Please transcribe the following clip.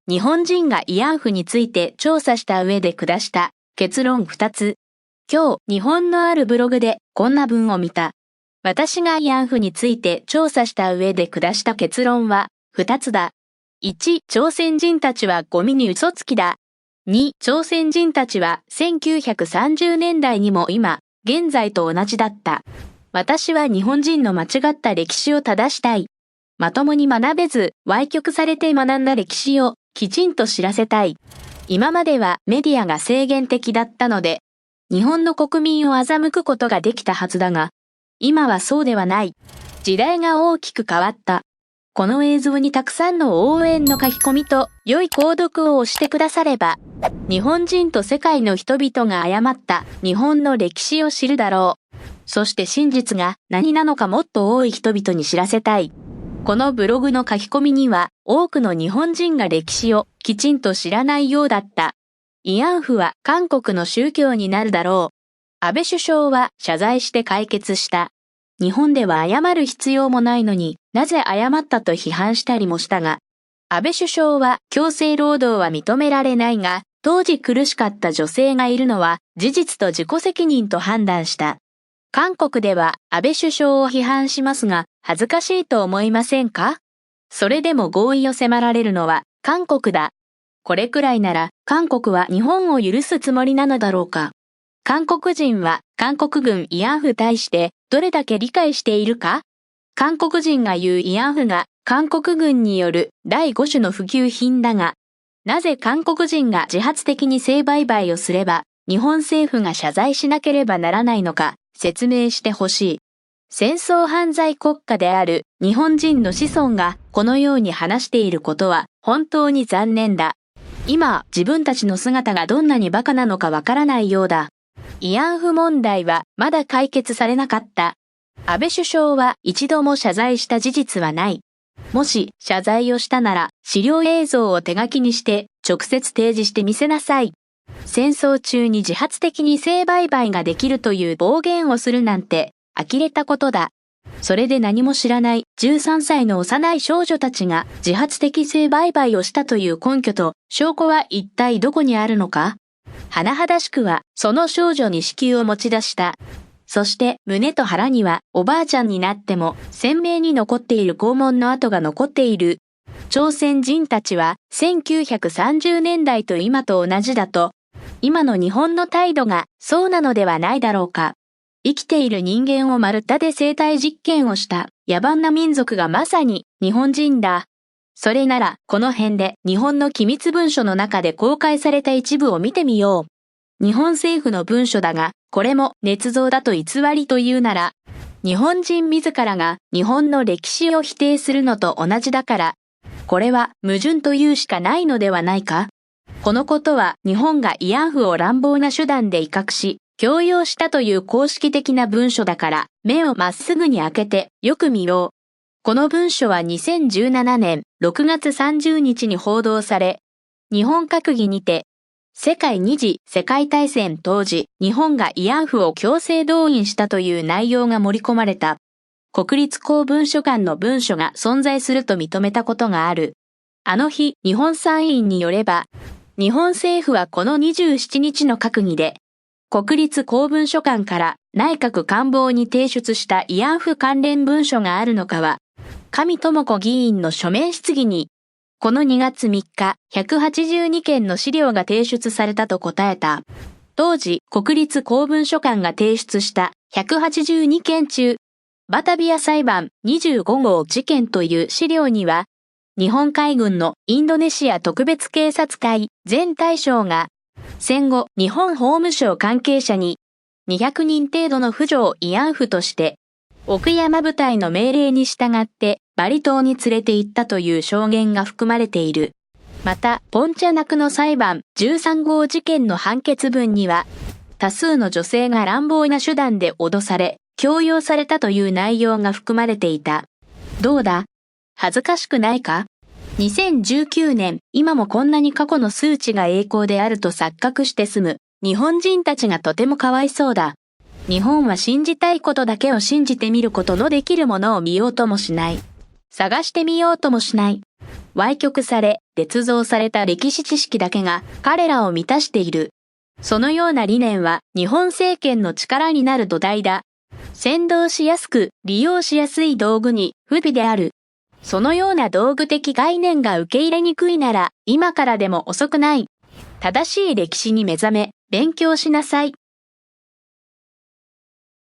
日本人が慰安婦について調査した上で下した結論2つ。今日、日本のあるブログでこんな文を見た。私が慰安婦について調査した上で下した結論は2つだ。1、朝鮮人たちはゴミに嘘つきだ。2、朝鮮人たちは1930年代にも今、現在と同じだった。私は日本人の間違った歴史を正したい。まともに学べず、歪曲されて学んだ歴史をきちんと知らせたい。今まではメディアが制限的だったので、日本の国民を欺くことができたはずだが、今はそうではない。時代が大きく変わった。この映像にたくさんの応援の書き込みと良い購読を押してくだされば、日本人と世界の人々が誤った日本の歴史を知るだろう。そして真実が何なのかもっと多い人々に知らせたい。このブログの書き込みには多くの日本人が歴史をきちんと知らないようだった。慰安婦は韓国の宗教になるだろう。安倍首相は謝罪して解決した。日本では謝る必要もないのになぜ謝ったと批判したりもしたが、安倍首相は強制労働は認められないが、当時苦しかった女性がいるのは事実と自己責任と判断した。韓国では安倍首相を批判しますが、恥ずかしいと思いませんか？それでも合意を迫られるのは韓国だ。これくらいなら韓国は日本を許すつもりなのだろうか。韓国人は韓国軍慰安婦対してどれだけ理解しているか？韓国人が言う慰安婦が韓国軍による第5種の普及品だが、なぜ韓国人が自発的に性売買をすれば日本政府が謝罪しなければならないのか説明してほしい。戦争犯罪国家である日本人の子孫がこのように話していることは本当に残念だ。今、自分たちの姿がどんなにバカなのかわからないようだ。慰安婦問題はまだ解決されなかった。安倍首相は一度も謝罪した事実はない。もし謝罪をしたなら資料映像を手書きにして直接提示してみせなさい。戦争中に自発的に性売買ができるという暴言をするなんて呆れたことだ。それで何も知らない13歳の幼い少女たちが自発的性売買をしたという根拠と証拠は一体どこにあるのか？甚だしくはその少女に子宮を持ち出した。そして胸と腹にはおばあちゃんになっても鮮明に残っている肛門の跡が残っている。朝鮮人たちは1930年代と今と同じだと、今の日本の態度がそうなのではないだろうか。生きている人間を丸太で生体実験をした野蛮な民族がまさに日本人だ。それならこの辺で日本の機密文書の中で公開された一部を見てみよう。日本政府の文書だが、これも捏造だと偽りというなら、日本人自らが日本の歴史を否定するのと同じだから、これは矛盾というしかないのではないか？このことは日本が慰安婦を乱暴な手段で威嚇し、強要したという公式的な文書だから、目をまっすぐに開けてよく見よう。この文書は2017年6月30日に報道され、日本閣議にて、世界二次世界大戦当時、日本が慰安婦を強制動員したという内容が盛り込まれた。国立公文書館の文書が存在すると認めたことがある。あの日、日本参院によれば、日本政府はこの27日の閣議で、国立公文書館から内閣官房に提出した慰安婦関連文書があるのかは、上智子議員の書面質疑に、この2月3日、182件の資料が提出されたと答えた。当時、国立公文書館が提出した182件中、バタビア裁判25号事件という資料には、日本海軍のインドネシア特別警察隊前大将が、戦後日本法務省関係者に200人程度の婦女を慰安婦として、奥山部隊の命令に従ってバリ島に連れて行ったという証言が含まれている。また、ポンチャナクの裁判13号事件の判決文には、多数の女性が乱暴な手段で脅され、強要されたという内容が含まれていた。どうだ？恥ずかしくないか？2019年、今もこんなに過去の数値が栄光であると錯覚して済む日本人たちがとてもかわいそうだ。日本は信じたいことだけを信じてみることのできるものを見ようともしない。探してみようともしない。歪曲され、捏造された歴史知識だけが彼らを満たしている。そのような理念は日本政権の力になる土台だ。先導しやすく利用しやすい道具に不備である。そのような道具的概念が受け入れにくいなら今からでも遅くない。正しい歴史に目覚め、勉強しなさい。